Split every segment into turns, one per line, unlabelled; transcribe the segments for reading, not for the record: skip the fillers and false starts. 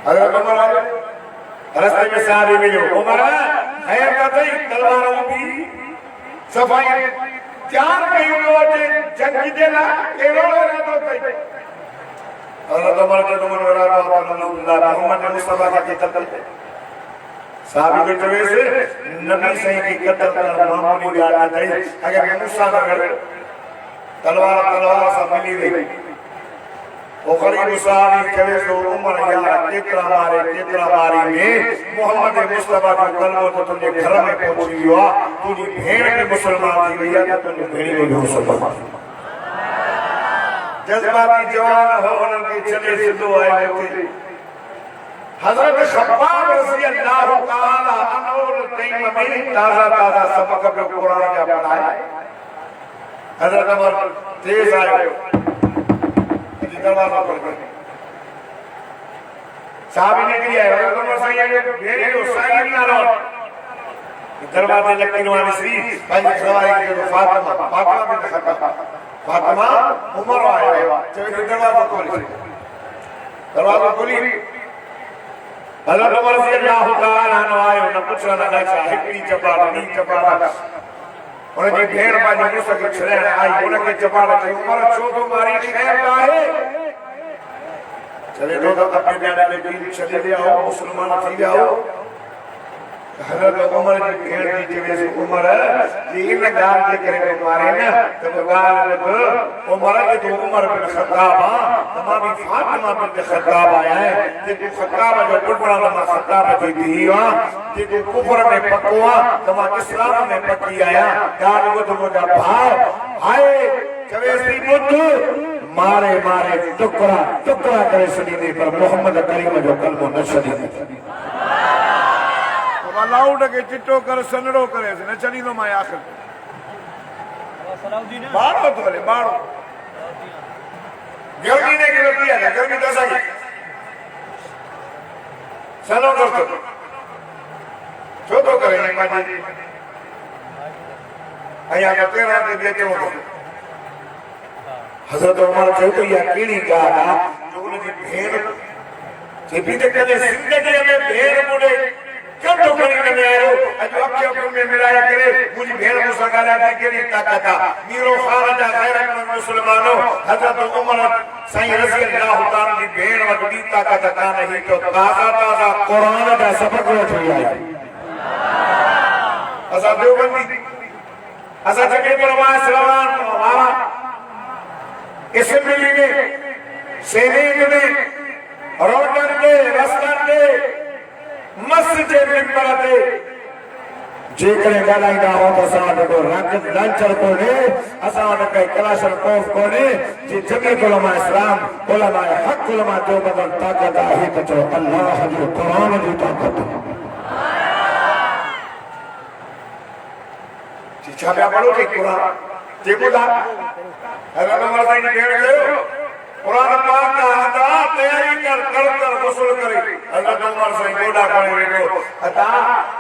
हजरत उमर आए रास्ते में साहबी मिले उमर खैर कतई तलवारों की सफाई चार कहीं जंगी देना केवल ना तो हजरत उमर के तुम मोहम्मद मुस्तफा के कत्ल साहबी के जवे से नबी सही की कत्ल कर मामूली बात नहीं अगर मूसा अगर तलवार सब मिली गई वो करीब साहबी जवे से उमर यार कितना मारी में मोहम्मद मुस्तफा का कलमा तो तुझे घर में पहुंची हुआ तुझी भेड़ में मुसलमान थी भैया तो तुझे भेड़ी में भी मुसलमान जज्बाती जवान हो उनके चले से दो आए होते हजरत खब्बाब रज़ी अल्लाह ताला अन्हु तैम में ताजा सबक पे कुरान का पढ़ाया हजरत उमर तेज आए दरवाजा खोल कर साहब ने किया हजरत उमर सही है भेड़ी को साइड ना लो दरवाजे लकीन वाली सी भाई सवारी के फातिमा बिन खत्ताब फातिमा उमर आया जब दरवाजा खोली हजरत उमर रज़ी अल्लाह ताला अन्हु आए न पूछा न चाहे हिकड़ी चपाड़ा उनकी भेड़ बाजी मुसके छले आई उनके चपाड़ा के उमर चोदो मारी खैर लाए चले तो अपने जाने में भी चले आओ मुसलमान थी जाओ हजरत उमर की भेड़ की जगह से उमर जी इन गाल के करे मारे ना तो गाल में उमर के तो Umar bin Khattab तमामी Fatima bin Khattab आया है कि तू खत्ताब जो टुकड़ा लमा खत्ताब की दी हुआ कि तू कुफर में पकवा तमा इस्लाम में पकी आया गाल को तो मुझे भाव आए कवेसी बुद्ध मारे टुकड़ा करे सदी पर मोहम्मद करीम जो कलमो न सदी लाउड के चिट्टो कर सनड़ो करे न चली नो मैं आखिर बाड़ो तो ले बाड़ो गर्मी ने की किया है गर्मी दसा की सनो कर तो जो करे माजी आया का तेरा दे बेटे हो हजरत उमर कहे तो या कीड़ी गाना जो उनकी भेड़ जे भी देखले जिंदगी में भेड़ मुड़े कब तो करी न आयो अजो अक्के में मिलाया करे मुझे भेड़ मुसा गाला दे के ताकत मीरो खारजा खैर मुसलमानो हजरत उमर सही रज़ी अल्लाह ताला की भेड़ वडी ताकत का नहीं तो ताजा कुरान का सबक उठ आई असा देवबंदी असा जगह पर वहां सलामान वाला असेंबली में सेनेट में रोडन के रस्तन के मस्जिद मिंबर ते जेकरे गालाइंदा हो तो साथ को रंग लंचर को ने असाद के क्लासन कोफ को ने जे जमी उलमा इस्लाम उलमा हक उलमा जो बदल ताकत है तो जो अल्लाह जो कुरान की ताकत जी छापा पढ़ो के कुरान देखो दा हजरत उमर भाई ने कह रहे कुरान पाक का अदा तैयारी कर वसूल करे हजरत उमर से गोड़ा पड़े रे अदा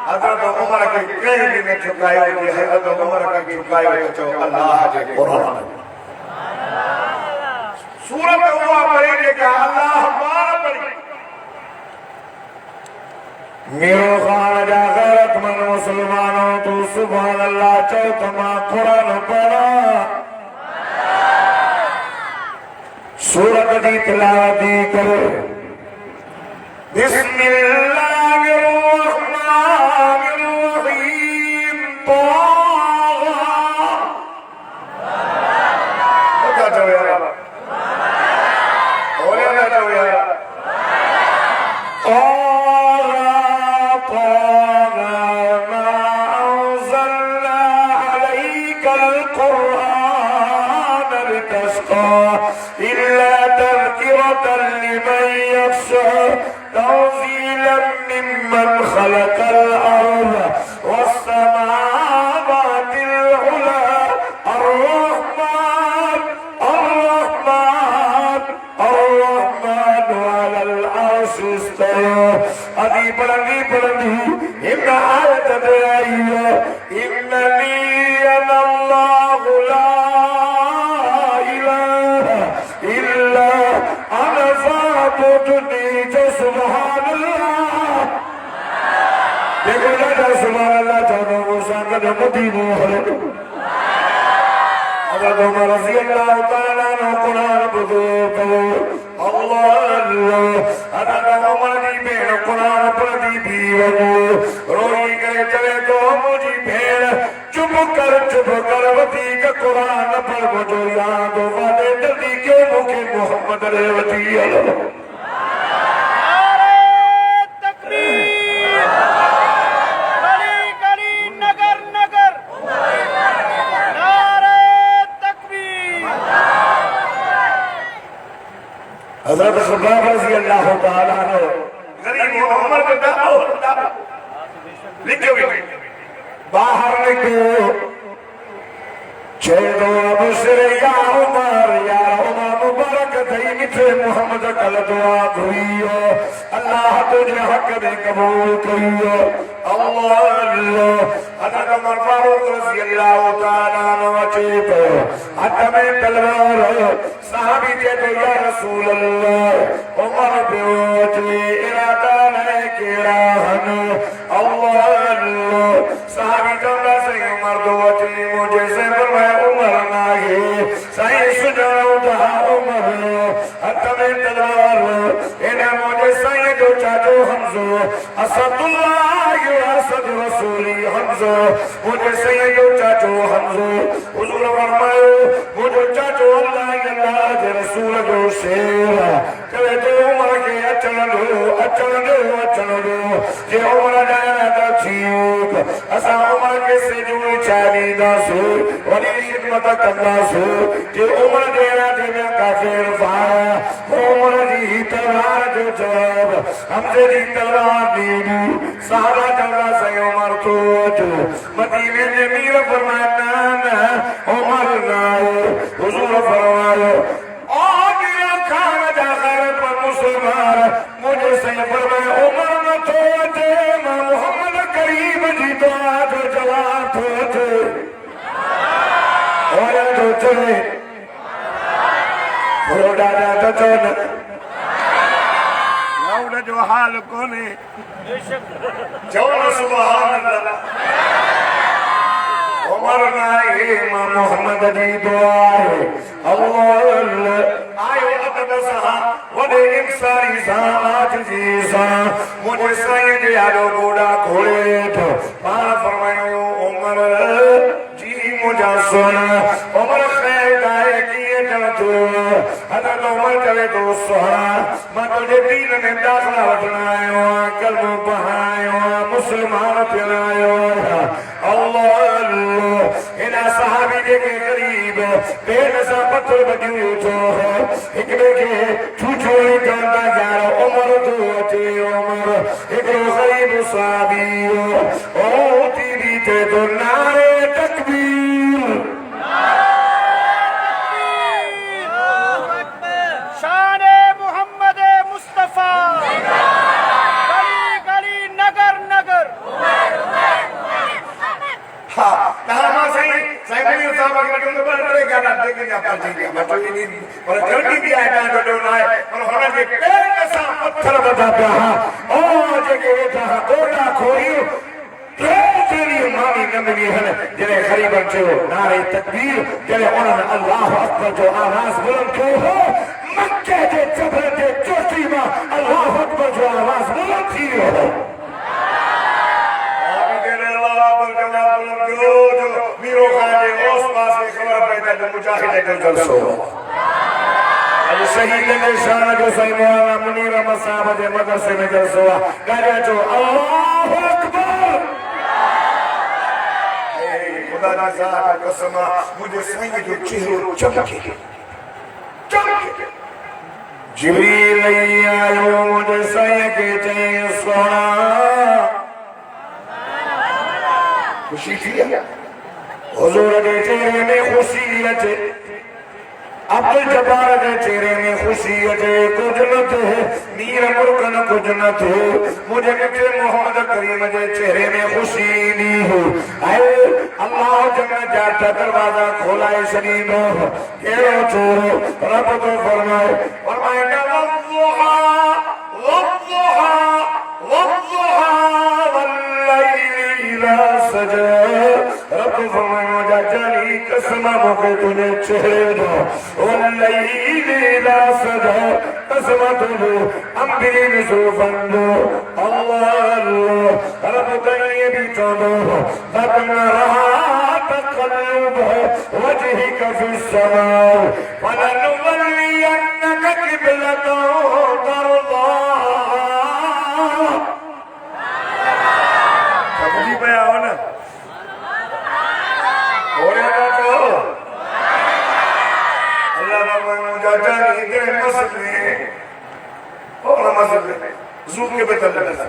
हजरत उमर के कहीं भी न झुकायो कि हजरत उमर का झुकायो तो अल्लाह के कुरान सूरत हुआ पढ़े का अल्लाह पार पढ़ी मेरो खाजा गैरतमंद मुसलमानों तो सुभान अल्लाह चौथमा कुरान पढ़ा सूरत दी तिलावत करो बिस्मिल्लाहिर्रहमानिर्रहीम خلق الأرض والسماوات العلى الرحمن على العرش استوى أبي بلندي إن آية دعائية إنني أنا الله لا إله إلا أنا فاعبدني سبحان सुभान अल्लाह जानो मूसा का जो मदीने हरे हज़रत उमर रज़ी अल्लाह तआला अन्हु कुरान पढ़ो अल्लाह हज़रत उमर जी भेण कुरान पढ़दी थी वञो रोई करे चले तो मुंहिंजी भेण चुप कर वधीक कुरान पढ़ मुंहिंजो यादि वादे जल्दी के मूंखे मोहम्मद रे वठी हलो हज़रत खुब्बाब रज़ी अल्लाह तआला अन्हु गरीब उमर के दाओ लिखो बाहर निकलो चेदो अबसर या उमर मुबारक थई मिठे मोहम्मद कल दुआ धुइयो अल्लाह तुझे हक में कबूल करियो अल्लाह हज़रत उमर फारूक रज़ी अल्लाह तआला अन्हु अचे तो हथ में तलवार साहबी जे तो या रसूल अल्लाह उमर पियो जे इरादा ने केड़ा हन अल्लाह साहबी चवंदा से उमर दो अचे मुझे से फरमाया उमर नाहे साईं सुञाणो था उमर हथ में तलवार एना मुझे साईं जो चाचो हमज़ो असदुल्लाह असद रसूली हमज़ो मुझे साईं जो चाचो हमज़ो हुज़ूर फरमायो मुझे चाचो अल्लाह के रसूल जो शेर चले तो उमर के अचण दो जे उमर जाना तो ठीक असा उमर के से जो चाली दासो वली खिदमत कंदासो जे उमर देना जे में काफिर फाया उमर जी तलवार जो जवाब हमसे जी तलवार दीदी सारा जगह से उमर तो जो मदीने में मीर फरमाना ना उमर ना हुजूर फरमायो मुसलमान मुझे सही फरमाया उमर न तो थे मां मोहम्मद करीम जी दुआ जो जवाब तो थे और तो चले रोड़ा जा तो चल लाउड जो हाल कोने चौन सुभान अल्लाह उमर ना है मां मोहम्मद जी दुआ है अल्लाह आयो अतदसहा वदे इंसानी सा आज जी सा मुझे साईं जे आलो गोड़ा खोले तो पाण फरमायो उमर जी मुझा सोना उमर खैर गाए किए चल तो हज़रत उमर चले तो सोना मां तुझे दीन में दाखला वठण आयो कलमो पढ़ायो मुसलमान थियणायो अल्लाह इना सहाबी जे के करीब बेनसा पत्थर बदियो तो एक के छुछोड़ी जाना जानो उमर तो अचे उमर एक गरीब सहाबी ओ टीवी ते तो नारे तकबीर
शाने मोहम्मद मुस्तफा गली गली नगर नगर
हाँ नामा सही मुझे साहब अगर तुम बड़े बड़े गाना देखेंगे आप चीजें मतलब नहीं और गर्मी भी आया तो जो ना है और होना के पेड़ सा पत्थर बता पे हाँ ओ जगह ये था कोटा खोई तेरी मानी नंदनी है जिन्हें खरीबन से हो नारे तकबीर जिन्हें उन्होंने अल्लाह अकबर जो आवाज बुलंद की हो मक्के के जबल के चोटी में अल्लाह अकबर जो आवाज बुलंद की हो मीरो खाने ओस पास में खबर पैदा जो मुजाहिद जो जलसो अल शहीद ने शान जो सही मौलाना मुनीर अहमद साहब के मदरसे में जलसो गाया जो अल्लाह अकबर ए खुदा की जात कसम मुझे सही जो चेहरो चमके जिब्रील आयो मुझे सही के चाहिए सोना खुशी थी हुजूर के चेहरे में खुशी अचे अब्दुल जब्बार के चेहरे में खुशी अचे कुछ न थे मीर मुल्क न कुछ न थे मुझे मिठे मोहम्मद करीम के चेहरे में खुशी नहीं हो आए अल्लाह जन्नत जाता दरवाजा खोला है शरीनो केड़ो छोरो रब तो फरमाए वल्लुहा वल्लैली इज़ा जानी कसम मुखे तूने चेहरे दो वल्लैली सजा कसम तुझे अम्बीन सुबंदो अल्लाह अल्लाह रब तने भी तो दो बतना रहा तकल्लुब वजहिक फी समा फलनुवल्लियन्नक क़िबलतन तर्दा समझी पे आओ ना और यार तो अल्लाह बाबा मुझे जानी तेरे मसले और मसले ज़ूम के बदल लगा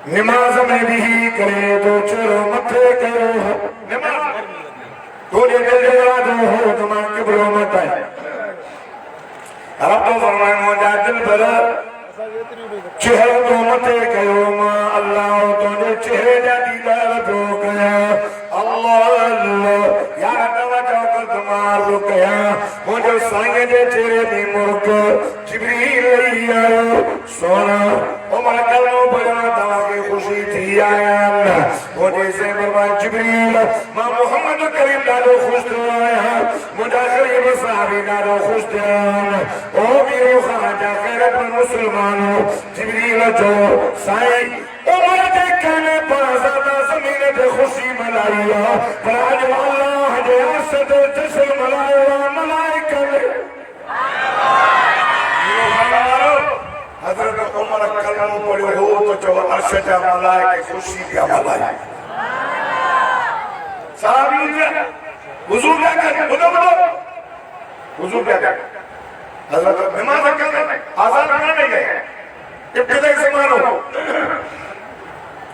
नमाज में भी करे तो चलो मथे करो नमाज थोड़ी देर जला दो हो तुम्हारे किबरो मत आए रब तो फरमाए मुझे दिल भरा चेहरे तो मथे करो मां अल्लाह तो चेहरे जाती दाल तो कया अल्लाह अल्लाह यार दवा जाकर तुम्हार लो कया मुझे साईं जे चेहरे दी मुर्क जिब्रील लई आयो सोना उमर कलमो पढ़ना दवा की खुशी थी आया मुझे से फरमाए जिब्रील मां मोहम्मद करीम दादो खुश तो आया मुझे करीम साहबी दादो खुश थे ओ मेरो खाजा खैरत मुसलमानों जिब्रील जो साईं उमर के कहने पर ज़्यादा ज़मीन पे खुशी मनाइया पर आज अल्लाह जे असद जश्न मनाइया मलाइका ने हज़रत उमर कलमो पढ़ो हो तो जो अर्श जा मलाइका खुशी का मलाइका साहबी वुज़ू क्या कर बुदो वुज़ू क्या कर हज़रत नमाज करने आज़ान करने गए इब्तिदाई से मानो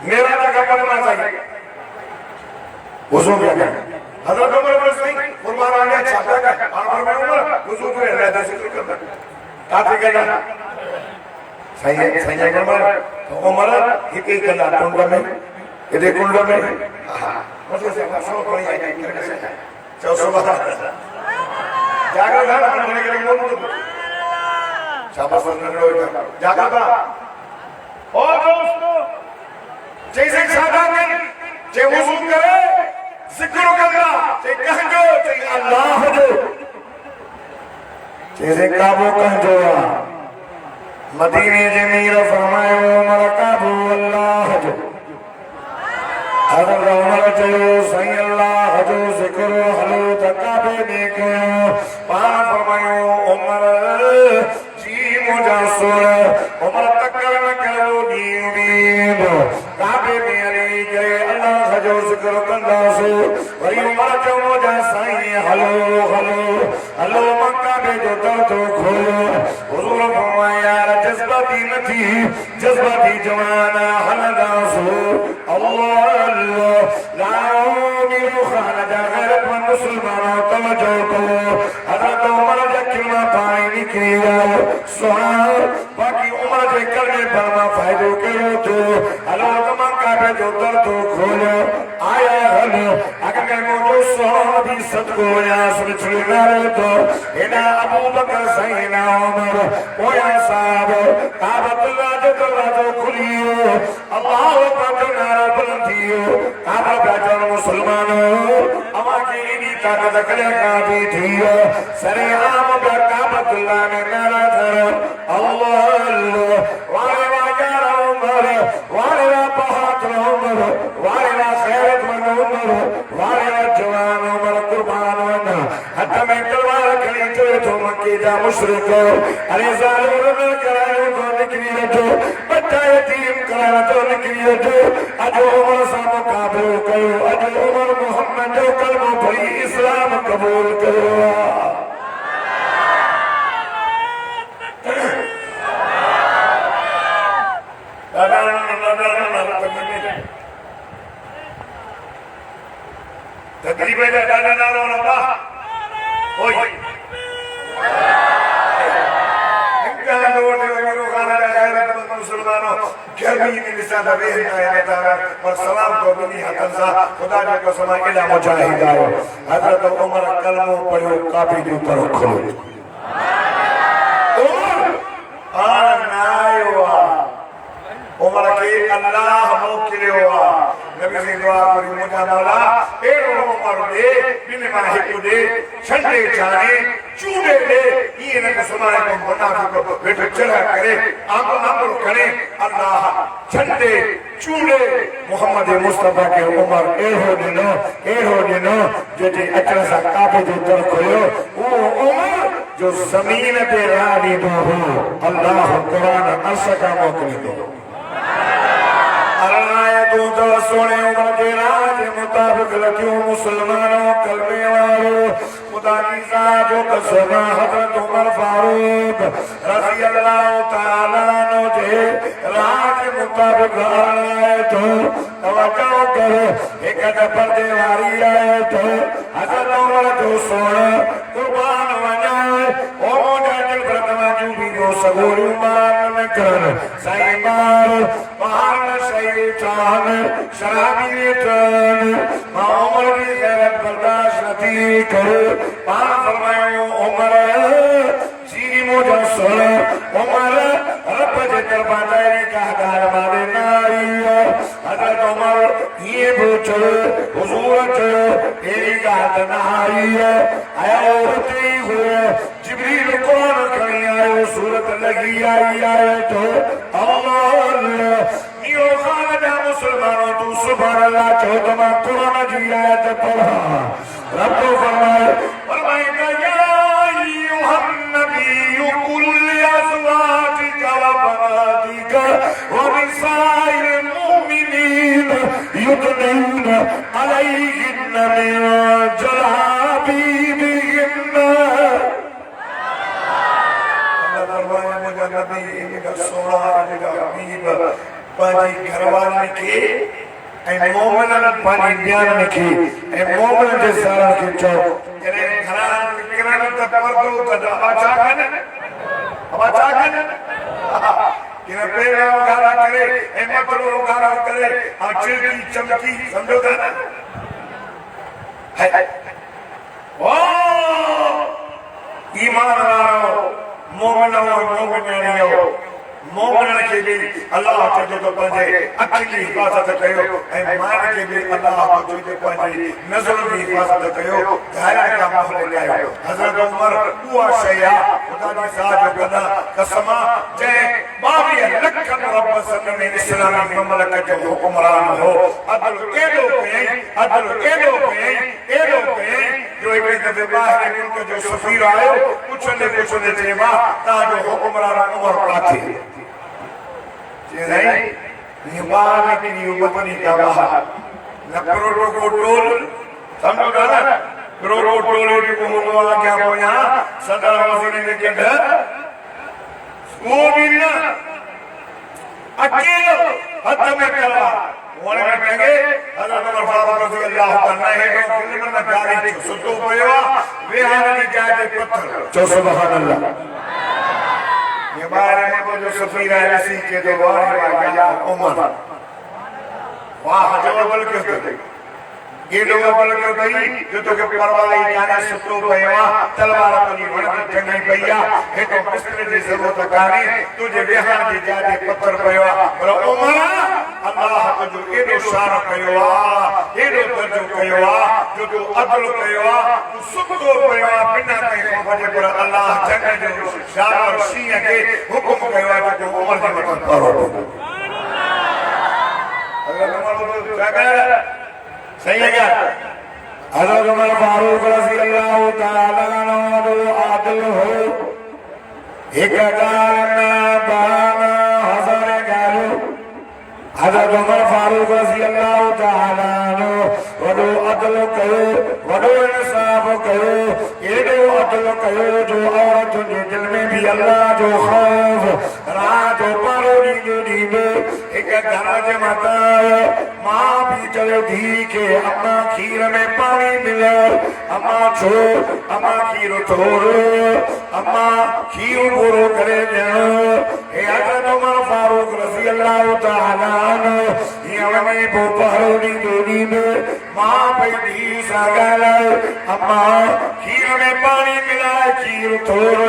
मेरा जगह पर नमाज आई वुज़ू क्या कर हज़रत उमर बन सही कुर्बान आ गया छापा का और मैं उमर वुज़ू को रहता जिक्र करता काफी कहना सही है उमर तो उमर एक एक करना कुंडा में ये देख कुंडा में हां मतलब से सब कोई आई कैसे चलो सुबह जाकर घर आने के लिए बोल शाबाश बंदो जाकर ओ दोस्तों जैसे सादा कर जे वुज़ू करे जिक्र करना जे कहजो जे अल्लाह जो जैसे काबू कहजो मदीने जे मीर फरमायो उमर काबू अल्लाह जो हज़रत उमर चयो सही अल्लाह जो जिक्र हलो त काबे में कयो पाण फरमायो उमर जी मुझा सुन उमर तकर न कयो नींद काबे में अली गए अल्लाह जो जिक्र कंदासो वरी उमर चयो मुझा साईं हलो हलो हलो मक्का में जो दर तो खोलो हुजूर फरमाया यार जज्बाती नथी जज्बाती जवाना हलदासो अल्लाह अल्लाह लाओ मेरो खालदा गैरत मन मुसलमानों तवज्जो करो हज़रत उमर जा किलमा पानी निकली आयो सोना बाकी उमर जे करने पर मा फायदो करो तो हलो मक्का में जो दर तो खोलो आया हल अगर मोजो सहाबी सदको या सुनछुनारे तो इना अबू बकर सैना उमर ओया साहब काबतुल्लाह जो दरवाजो खुलियो अल्लाह अकबर नारा बुलंदियो काबा बाजन मुसलमानों अमा की इनी ताकत करे काबी थियो सरे आम बा काबतुल्लाह ने नारा करो अल्लाह अल्लाह वाले वाजार उमर वाले वा बहादुर उमर वाले वा खैरतमंद उमर वाले वा जवान उमर कुर्बान वना हद में तलवार खड़ी तो मक्के जा मुशरिक अरे जालिम करायो तो निकली जो बच्चा यतीम करायो तो निकली जो अजो उमर सा मुकाबलो करो अजो उमर मोहम्मद जो कलमो पढ़ी इस्लाम कबूल करो तकरीबन दादा नारो ना होय इनका लोग मेरो खाना गैरत मुसलमानों गर्मी में निसादा बेहद आया था और सलाम को दुनिया तंजा खुदा ने कसम इला मुजाहिद आयो हजरत उमर कलमो पढ़ो काफी जो करो खोलो उमर आनायो उमर के अल्लाह मोकिलियो नबी से दुआ करी मुझा मौला एरो उमर दे बिन माहिको दे छंडे जाने चूड़े दे ये न सुनाए को मुनाफिक बेटे चला करे आम करे अल्लाह छंडे चूड़े मोहम्मद मुस्तफा के उमर एहो दिनो जेटी अचरा सा काबे जो तर खोयो वो उमर जो जमीन पे रानी दो हो अल्लाह कुरान अर्श का मोकली दो तू तो सोने उमर के राज मुताबिक लक्यों मुसलमानों कलमे वालों खुदा की साजो कसम हज़रत उमर फारूक रज़ी अल्लाह ताला नो जे राज मुताबिक आए तो तवज्जो करो एक पर्दे वाली आए तो हज़रत उमर जो सोना कुर्बान वजाए ओ मोजा दिल प्रथमा जो भी दो सगोरी मान कर सही मार बाहर शैतान शराबी टन उमर की गैरत बर्दाश्त नहीं करे पान फरमायो उमर जी मुझे सुन उमर रब जे दरबार का गाल मारे नाई हजरत उमर ये पूछो हुजूर चलो तेरी गात नहाई आया औरते हुए जिब्रील कुरान खड़ी आयो सूरत लगी आई तो अल्लाह यो खाना मुसलमानों तू सुभान अल्लाह चौदमा कुरान जी आयत पढ़ा रब फरमाए या अय्युहन नबी कुल अज़वाजिका व बनातिका व निसाइल मुमिनीन युदनीन अलैहिन्न मिन जलाबीबिहिन्न अल्लाह फरमाए मुझे नबी इनका सोना इनका हबीब पानी घरवाले के ए मोमिनन पानी ध्यान के ए मोमिन जे सारा के चो तेरे घरान निकरन त परदो त आचा कन कि पेड़ा गारा करे ए मतलो गारा करे आ चिड़ी चमकी समझो था है ओ ईमान वालो मोमिनो मोमिन के भी अल्लाह जो तो पंजे अखिली हिफाजत कयो ए मान के भी अल्लाह जो तो पंजे नजर की हिफाजत कयो दायरा का माहौल कयो हजरत उमर हुआ शया खुदा की साथ कदा कसमा जे 22 लख रब सल्लम में इस्लामी ममलकत जो हुक्मरान हो अदल केडो पे जो एक दफे बाहर मुल्क जो सफीर आयो पूछने चेवा ता जो हुक्मरान उमर पाथे नहीं निबान की युवती का बाहर न करोड़ों को टोल समझो ना करोड़ों टोले को हुआ क्या हो यहाँ सदर वजीर ने क्या वो भी ना अकेले हाथ में कला वाले में कहेंगे हज़रत उमर फारूक रज़ी अल्लाह तआला है तो फिल्म में गाड़ी सुतो पयोवा वे हाने जाए पत्थर जो सुभान अल्लाह ये बारे में जो सफीर है इसी के दरबार में आया उमर वाह जवाब क्यों थे ये लोग बोल के भाई जो तो के परवाही जाने सुतो पयोवा तलवार अपनी वणती जंगी भैया हे तो पिस्तल की जरूरत काने तुझे बेहान की जाए पत्थर पयोवा पर उमर अल्लाह जो एडो शान कयोवा एडो दर्जो कयोवा जो तो अदल कयोवा तू सुतो पयोवा बिना कहीं वजह पर अल्लाह जंग जो शान और सिंह के हुक्म कयोवा जो उमर के मत करो अल्लाह उमर जगह सही है क्या हज़रत उमर फारूक रज़ी अल्लाह तआला अन्हु आदिल हो एक गाना बाना हजार गालो हज़रत उमर फारूक रज़ी अल्लाह तआला अन्हु वडो अदल कयो वडो इंसाफ कयो एडो अदल कयो जो औरत जे दिल में भी अल्लाह जो खौफ रात परोड़ी दी में एक घर जे माता मां भी चले धी के अम्मा खीर में पानी मिले अम्मा छो अम्मा खीर छोड़ अम्मा खीर पूरो करे देनो हे हज़रत उमर फारूक रज़ी अल्लाह तआला अन्हु ये में वो परोड़ी दी में मां पे धी सागल अम्मा खीर में पानी मिलाए खीर छोड़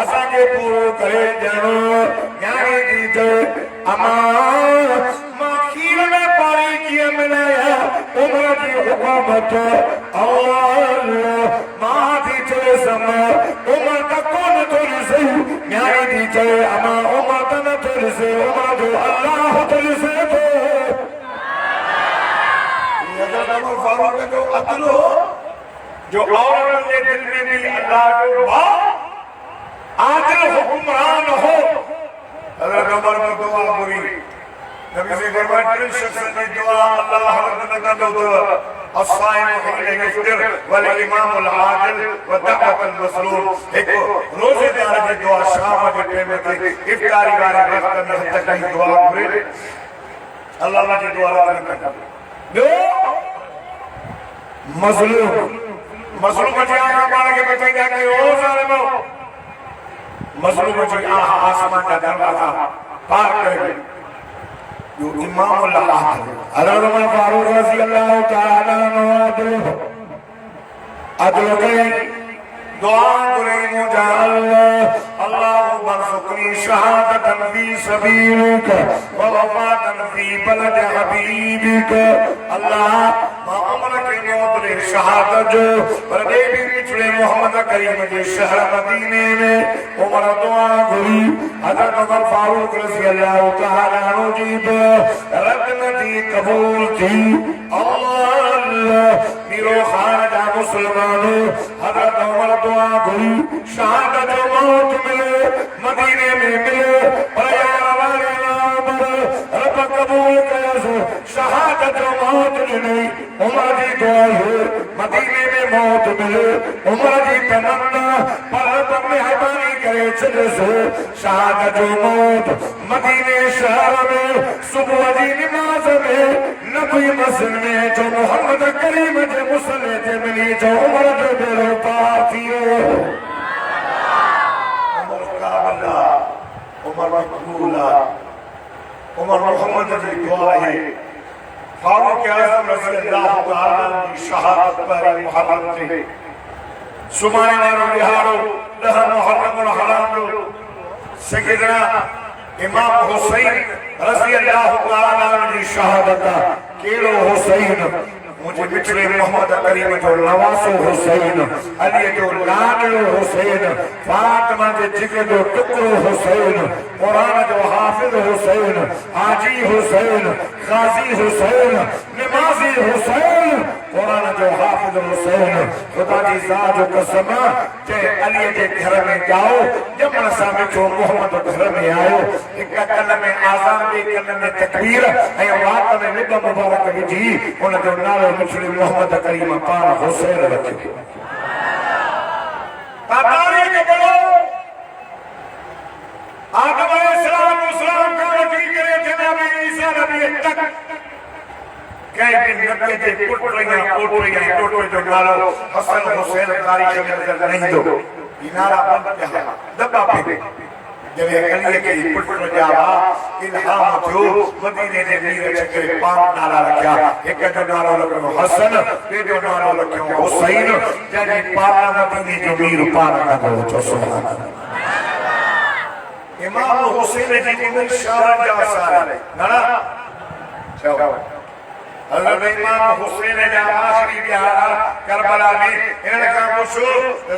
असा के पूरो करे देनो यानी दी अम्मा खीर में पानी किए मोहब्बत अल्लाह मां दी चले समा उमर का कौन तुल से न्याय दी चले अमा उमर तन तुल से उमर जो अल्लाह तुल से तो ये हजरत उमर फारूक का जो अदल हो जो औरत के दिल में भी अल्लाह के आदिल हुक्मरान हो हजरत उमर को दुआ पूरी नबी से फरमाया जिस शख्स ने दुआ अल्लाह रब्बना कर दो अस्साइम हिन यफ्तिर वल इमाम अल आदिल व दअवत अल मसलूम एक रोजेदार की दुआ शाम के टाइम में इफ्तारी वाले वक्त में हद तक दुआ पूरे अल्लाह की दुआ कर दो मजलूम जी आया मान के बचे जाके ओ जालिमो मजलूम जी आसमान का दरवाजा पार कर जो इमाम अल्लाह हज़रत उमर फारूक रज़ी अल्लाह तआला अन्हु अदल करे दुआ करे मुझे अल्लाह बरज़ुकनी शहादतन फी सबीलिक व वफ़ातन फी बलद हबीबिक अल्लाह मा उमर के मौत रे शहादत जो परदे भी पिछले मोहम्मद करीम के शहर मदीने में उमर दुआ करी हज़रत उमर फारूक रज़ी अल्लाह तआला अन्हु जी रत्न दी कबूल थी अल्लाह मीरो खाजा मुसलमानों हज़रत उमर दुआ करी शहादत मौत मिले मदीने में मिले और यार वाले रब कबूल करे शहादत मौत नहीं उमर की दुआ है मदीने में मौत मिले उमर की तमन्ना पर रब मेहरबानी करे चले से शहादत मौत मदीने शहर में सुबह की नमाज में नबी मस्जिद में जो मोहम्मद करीम के मुसल्ले थे मिली जो उमर के बेरो पाती हो उमर काबला उमर मकबूला उमर मोहम्मद की दुआ है फारूक आज़म रज़ी अल्लाह तआला की शहादत पर मुहर्रम थे सुमाने वालों बिहारो दह मुहर्रम हराम सैयदना इमाम हुसैन रज़ी अल्लाह तआला की शहादत केड़ो हुसैन मुझे पिछले मोहम्मद करीम जो नवासो हुसैन अली जो लाडलो हुसैन फातिमा के जिगर जो टुकड़ो हुसैन कुरान जो हाफिज हुसैन हाजी हुसैन गाजी हुसैन नमाजी हुसैन कुरान जो हाफिज हुसैन खुदा की जात जो कसम जे अली के घर में जाओ जब सामने जो मोहम्मद घर में आयो एक कन में आजान एक कन में तकबीर ऐ रात में निब मुबारक विझी उन जो नालो मुस्लिम मोहम्मद करीम पार हुसैन रखियो तातारी के बोलो आदम अलैहिस्सलाम का नबी करे जनाब ईसा नबी तक कई दिन नबी के पुत्र जो नालो हसन हुसैन तारीख में नजर नहीं दो इनारा बंद है दबा पे जब अली के पुत्र जावा इल्हाम जो मदीने ने मीर चक्कर पांच नारा रखा एक जो नारा रखो हसन ये जो नारा रखो हुसैन जने पारा मदीने जो मीर पारा का जो सुभान अल्लाह इमाम हुसैन जी को शान जा सारे ना चलो हज़रत इमाम हुसैन जा आखिरी प्यारा करबला में इन्हें कहा पूछो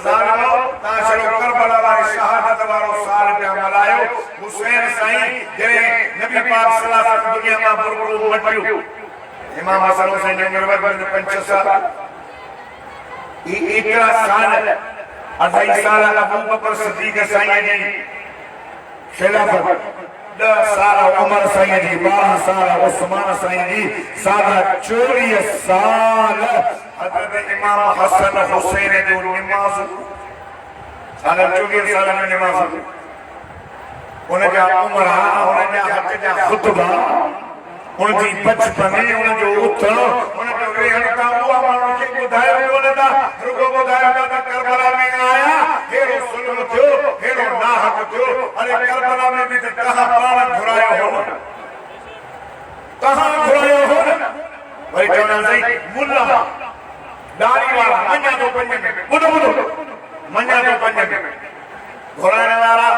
जालिमो ताशरो करबला वाली शहादत वालो साल पे मलायो हुसैन साईं जे नबी पाक सल्लल्लाहु अलैहि वसल्लम दुनिया में बुरबुर मटियो इमाम हसन हुसैन ने नरवर में 5 साल ये 11 साल 28 साल अबू बकर सिद्दीक साईं जी खिलाफत 10 साल उमर साईं जी 12 साल उस्मान साईं जी सादा 24 साल हजरत इमाम हसन हुसैन जो नमाज सादा 24 साल में नमाज उन जा उमर उन जा हक जा खुतबा उन जी बचपन उन जो उथणो उन जो वेहण का हुआ मानो के बुधायो कोन दा रुगो बुधायो दा करबला में आया हेरो सुल्म थियो हेरो नाहक थियो अरे करबला में भी कहां पान घुरायो हो कहां घुरायो हो भाई चवना सही मुल्ला दाढ़ी वाला मन्या तो पंज में बुधो बुधो मन्या तो पंज में घुराने वाला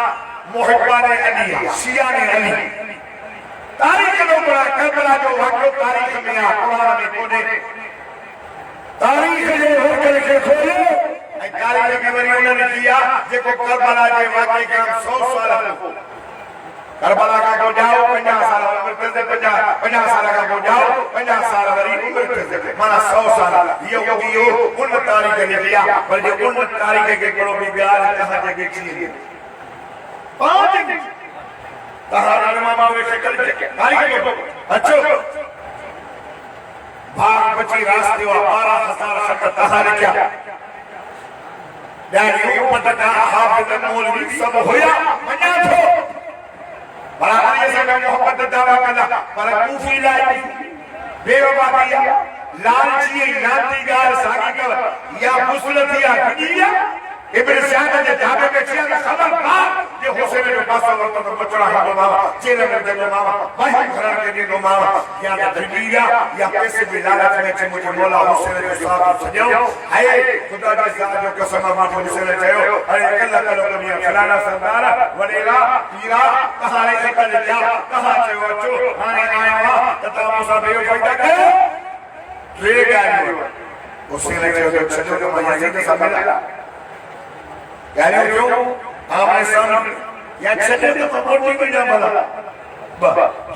मुहिब्बान अली शियाने अली तारीख में बड़ा करबला जो वाक़ो तारीख में आ कुरान में कोने तारीख जो होकर के खोलो ऐं तारीख के वरी उन्होंने किया जेको करबला के वाक़े का 100 साल को करबला का को जाओ 50 साल उम्र ते 50 साल का को जाओ 50 साल वरी उम्र ते माना 100 साल यो उन तारीख ने किया पर जो उन तारीख के करो भी प्यार कहां जगह की पांच तहारा मामा वे शक्ल के तारीख को अच्छो भाग बची रास्ते वा 12000 शब्द तहारे क्या यानी पटका हाफिज मौलवी सब होया मना थो बड़ा ये सब मोहब्बत दावा कला पर कूफी लाई बेवफा किया लालची नातीगार सागी कर या मुसलतिया गदिया इब्न सयाद जे ढाबे में छिया खबरदार जे हुसैन के पास वक्त तो बचड़ा है मामा चेले में दे मामा भाई घर के दिन मामा या दरिया या पैसे भी लालच में चे मुझे मौला हुसैन के साथ सजो है खुदा के साथ जो कसम मां हुसैन चयो अरे कल्ला कलो कभी फलाना सरदार वडेरा पीरा कहां रे कल क्या कहां चयो अचो हाने आया तता मुसा बेयो फायदा कयो रे गायो हुसैन चयो सजो के मां ये सब यानी क्यों हमारे सामने या छठे तो मोटी भी ना बला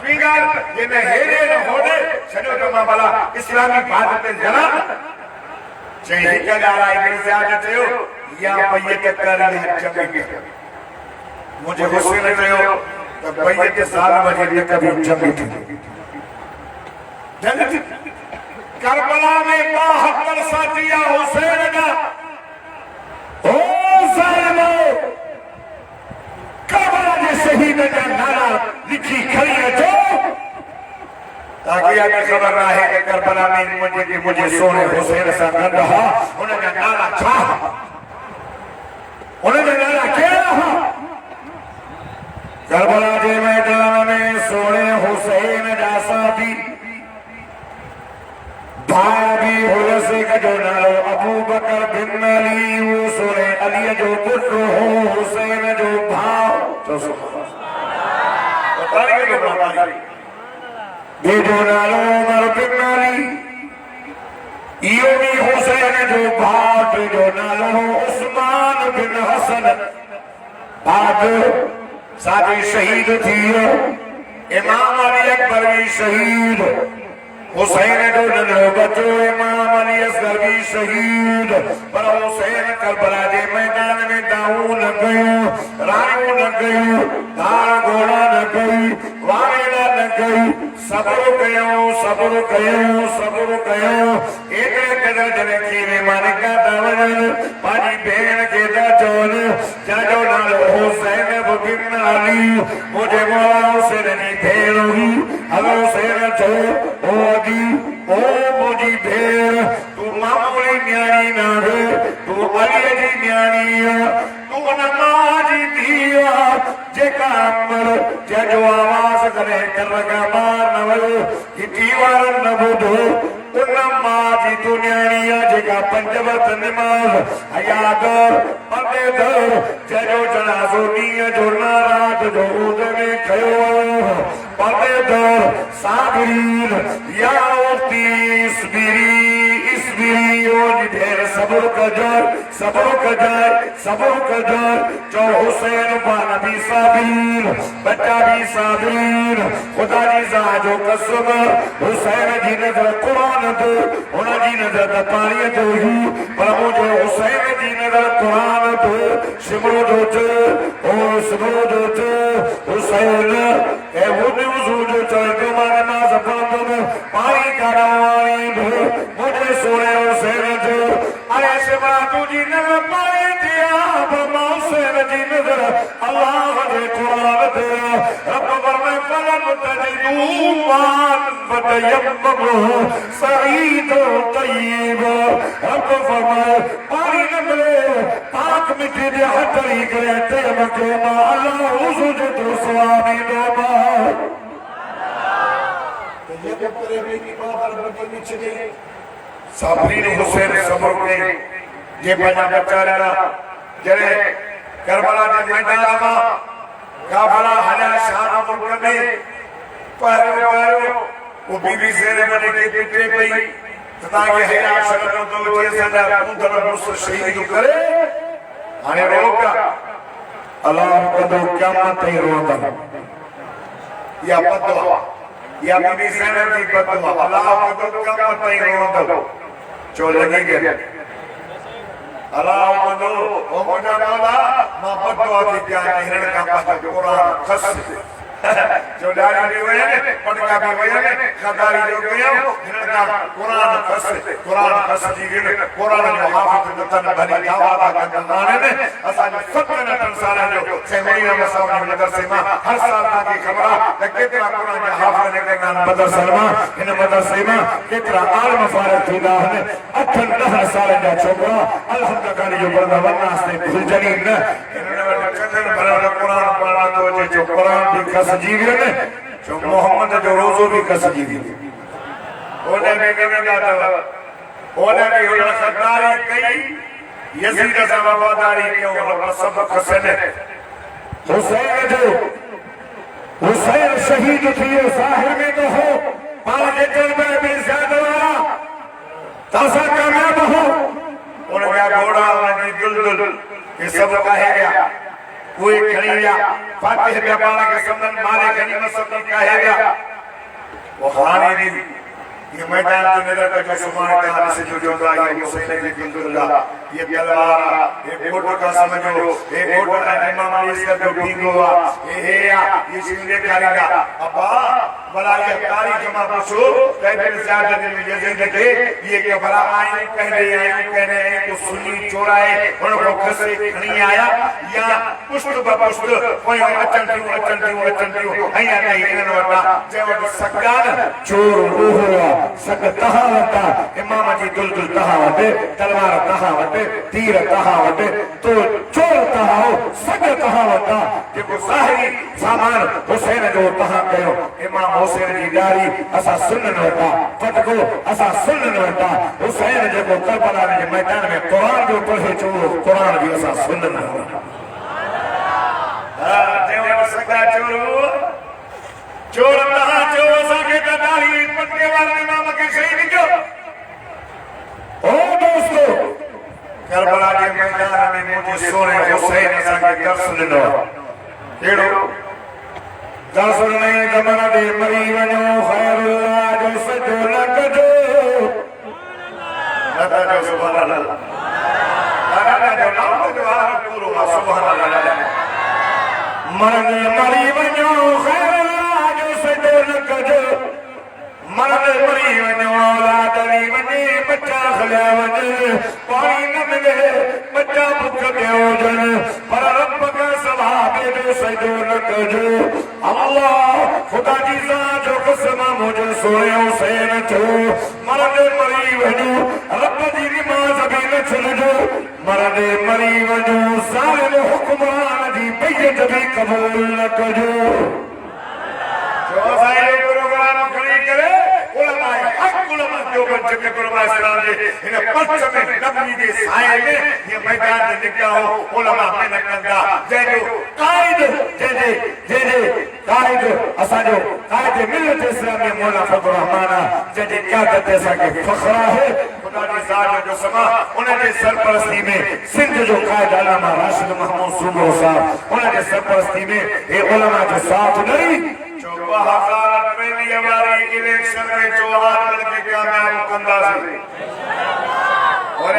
स्वीकार ये न हेरे न होदे छठे तो मां बला इस्लामी बात पे जरा चाहिए क्या जा रहा है इब्न सयाद चयो या बैयत कर ले जंग मुझे हुसैन चयो तो बैयत साल बजे कभी जंग थी जंग करबला में बाहत्तर साथिया हुसैन का ओ ज़ालिमो करबला के शहीद का नारा लिखी खड़ी है जो ताकि आगे खबर ना है कि करबला में मुझे सोने हुसैन से न रहा उन्होंने नारा था उन्होंने नारा क्या रहा करबला के मैदान में सोने हुसैन जैसा भी भाभी हुसैन का जो नारो अबू बकर बिन अली वो सोने अली जो पुत्र हो हुसैन जो भाव तो ये जो नारो उमर बिन अली यो भी हुसैन जो भाव जो नारो उस्मान बिन हसन बाद साथी शहीद थी इमाम अली अकबर भी शहीद हुसैन जो नन्हो बचो इमाम अली असगर भी शहीद पर हुसैन करबला के मैदान में दाऊ न गयो राणियों न गयो धार घोड़ा न गई वारेला न गई सब्र कयो एकड़े कदर जने खीरे मानिका दावन पाजी भेण के दा चोल जाजो नाल हुसैन बिन अली मुझे मौला हुसैन नी भेण हुई अगर हुसैन चो ओ मुझी भेण तू मामूली न्याणी ना वे तू अली जी न्याणी तू नमाजी दिया जेका अमर जो आवाज करे कर का मार न वयो इती वार न बुधो उन मां जी तू न्याणी जेका पंज वक्त नमाज हयादर पर्देदर जो जनाज़ो ॾींहं जो न रात जो उद में कयो पर्देदर साबिरीन या उती इसबिरी ओ ढेर सब्र कजर जो हुसैन पान भी साबिर बच्चा भी साबिर खुदा जी सा जो कसम हुसैन जी नजर कुरान तो उन जी नजर पानी तो ही पर मुझे हुसैन जी नजर कुरान तो सिमरो जो हुसैन ए वो जो चलते मारे ना सफल में पानी का रवानी मुझे सोने हुसैन जो अरे सिमरा तुझी नजर पानी दिया बमा हुसैन जी नजर अल्लाह ने कुरान दिया रब फरमाए फलम तजिदू मान बतयम्मम सईद तय्यब रब फरमाए पानी न मिले पाक मिट्टी दे हथड़ी करे ते मके मा अल्लाह हुजूर तो स्वामी दोबा ये करे बेटी बाबर बगे नीचे दे साबरीन हुसैन सब्र के ये बना बेचारा जरे करबला के मैदान में काफिला हला शाम मुल्क में पहरो वो बीबी से मने के पीछे पई ताकि हया शरण तो जे सदा मुंदर मुस शहीद करे हाने रोका अल्लाह कदो क़यामत ही रोंदा या बदवा या बीबी ज़ैनब की बदवा अल्लाह कदो क़यामत ही रोंदा जो लगी गया अल्लाह कदो ओ मोटा मौला मां बदवा की क्या हिरण का पास कुरान खस जो डाली भी हुए हैं पटका भी हुए हैं खदारी जो गए हैं इनका कुरान खस जी कुरान जो हाफिज तन भली दावा का जमाने में असन 17 साल जो सेमरी मसाव मदरसे में हर साल की खबर है कितना कुरान के हाफिज ने करना मदरसे में इन मदरसे में कितना आलम फारग थीदा है 8-10 साल जा छोकरा अल्हम्दुलिल्लाह जो बंदा वन्ना से भूल जनी न इन्होंने चंदन भरा कुरान पढ़ना तो जो कुरान भी कस जीवे ने जो मोहम्मद जो रोजो भी कस जीवे ओने में कहने जाता ओने में उन खदारी कई यजीद से वफादारी क्यों रब सब खसने हुसैन शहीद थी साहिर में तो हो 5 एकड़ में भी ज्यादा वाला तासा कामयाब हो उनका घोड़ा उनकी दुलदुल ये सब कहे गया कोई खड़िया फातिह व्यापार के संबंध मारे गनीमत सब कहेगा वो खाने नहीं ये मैदान के नजर का जो सुमान का से जो रहा है हुसैन की अब्दुल्लाह ये तलवार ये फोटो का समझो ये फोटो का इमाम अली का जो ठीक हुआ ये ये जिंदे करेगा अब्बा बड़ा ये कारी जमा पूछो कैफिर ज्यादा दिन में ये देखे ये के बड़ा आई कह रहे हैं तो सुन्नी चोराए उनको खसे नहीं आया या पुष्ट बपुष्ट कोई अचन क्यों आया नहीं इन वटा जो सकान चोर हुआ सक तहावता इमाम जी दुलदुल तहावते तलवार तहावते तीर तहावते तो चोर तहाओ सक तहावता जेको साहिरी सामान हुसैन जो तहा कयो इमाम हुसैन जी दारी असा सुनन वटा फटको असा सुनन वटा हुसैन जेको करबला के मैदान में कुरान जो पढ़े चो कुरान भी असा सुनन वटा हां जेको सका चोर तहा जो सके दारी पटके वाले इमाम के शहीद जो ओ दोस्तों करबला के मैदान में मुझे सोने हुसैन असा के दर्शन लो केड़ो दर्शन नहीं जमाना दे मरी वनो खैरुल्लाह जो सजो लग जो लगा जो सुभान अल्लाह लगा जो नाम जो आ पूरा सुभान अल्लाह मरने मरी वनो खैरुल्लाह जो सजो लग जो मरने मरी वनो औलाद नी वने बच्चा खलिया वने पानी न मिले बच्चा भूख गयो जन पर रब का सवाब जो सजो लग जो अल्लाह खुदा जी सा जो कसम मुझे सोने हुसैन जो मरने मरी वनो रब जी नमाज भी न छल जो मरने मरी वनो जालिम हुक्मरान जी बैयत भी कबूल न कजो जो सारे प्रोग्राम खड़ी करे उलमा हक उलमा जो जब उलमा इस्लाम जे इन पक्ष में नबी दे साए में ये मैदान में निकला हो उलमा में नकंदा जे जो कायद कायद असा जो कायद मिलत इस्लाम में मौला फजल रहमान जे क्या कहते सा के फखरा है खुदा की जात जो समा उनके सरपरस्ती में सिंध जो कायद अल्लामा राशिद महमूद सूबो साहब उनके सरपरस्ती में ये उलमा के साथ नहीं जो 2000 में भी हमारी इलेक्शन में जो हाथ के कामयाब कंदा से और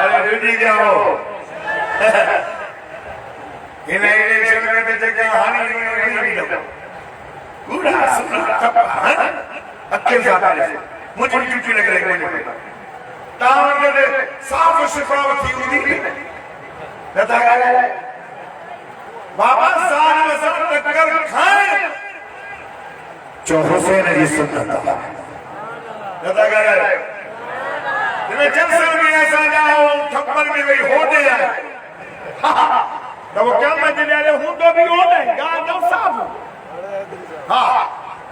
अरे रुजी जाओ इन इलेक्शन में तो जगह हानि नहीं मिलो पूरा सुना टप्पा अकेले जाता है मुझे ड्यूटी लग रही है मुझे तावन ने साफ शिफावत थी उदी बता गया बाबा साल में सब टक्कर खाए जो हुसैन जी सुन्नत बता गया तुम्हें जंसल में ऐसा जाओ थप्पड़ में भी हो दे तो वो क्या मजे ले रहे हूं तो भी हो दे गांव तो साफ हां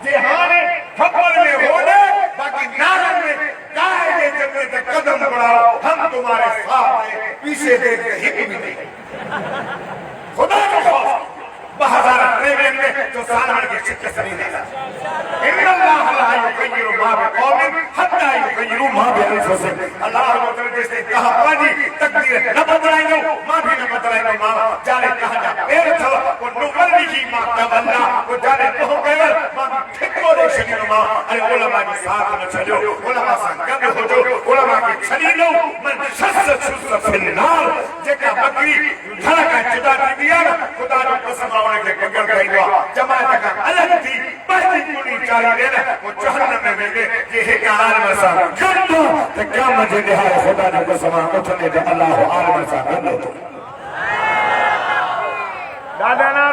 जे हाने थप्पड़ में हो दे बाकी नारन में गाय के चलने से कदम बढ़ाओ हम तुम्हारे साथ हैं पीछे देख के हिक भी नहीं खुदा का खौफ 2000 में जो साल के शिक्के सही देगा इन्नल्लाह ला युगय्यिरु मा बिकौमिन हुसैन अल्लाह मतलब जैसे कहा पानी तकदीर न बदलाइनो मां भी न बदलाइनो मां जाने कहा जा पेर थव को नुवर लिखी मां तवल्ला को जाने तो केवल मां ठिको दे छॾियो मां अरे उलमा के साथ न छॾियो उलमा सां गॾु हुजो उलमा के छॾी लो मन शस छुस फिन्नार जेका बकरी धड़ का जुदा थी दिया खुदा जो कसम आवने के पकड़ गईवा जमात का अलग थी पहली पूरी चाली दिन वो जहन्नम में वेंदे कि हे आलम सा गंदो ते क्या मजे दे है खुदा जो कसम उठने दे अल्लाह आलम सा गंदो
दादा ना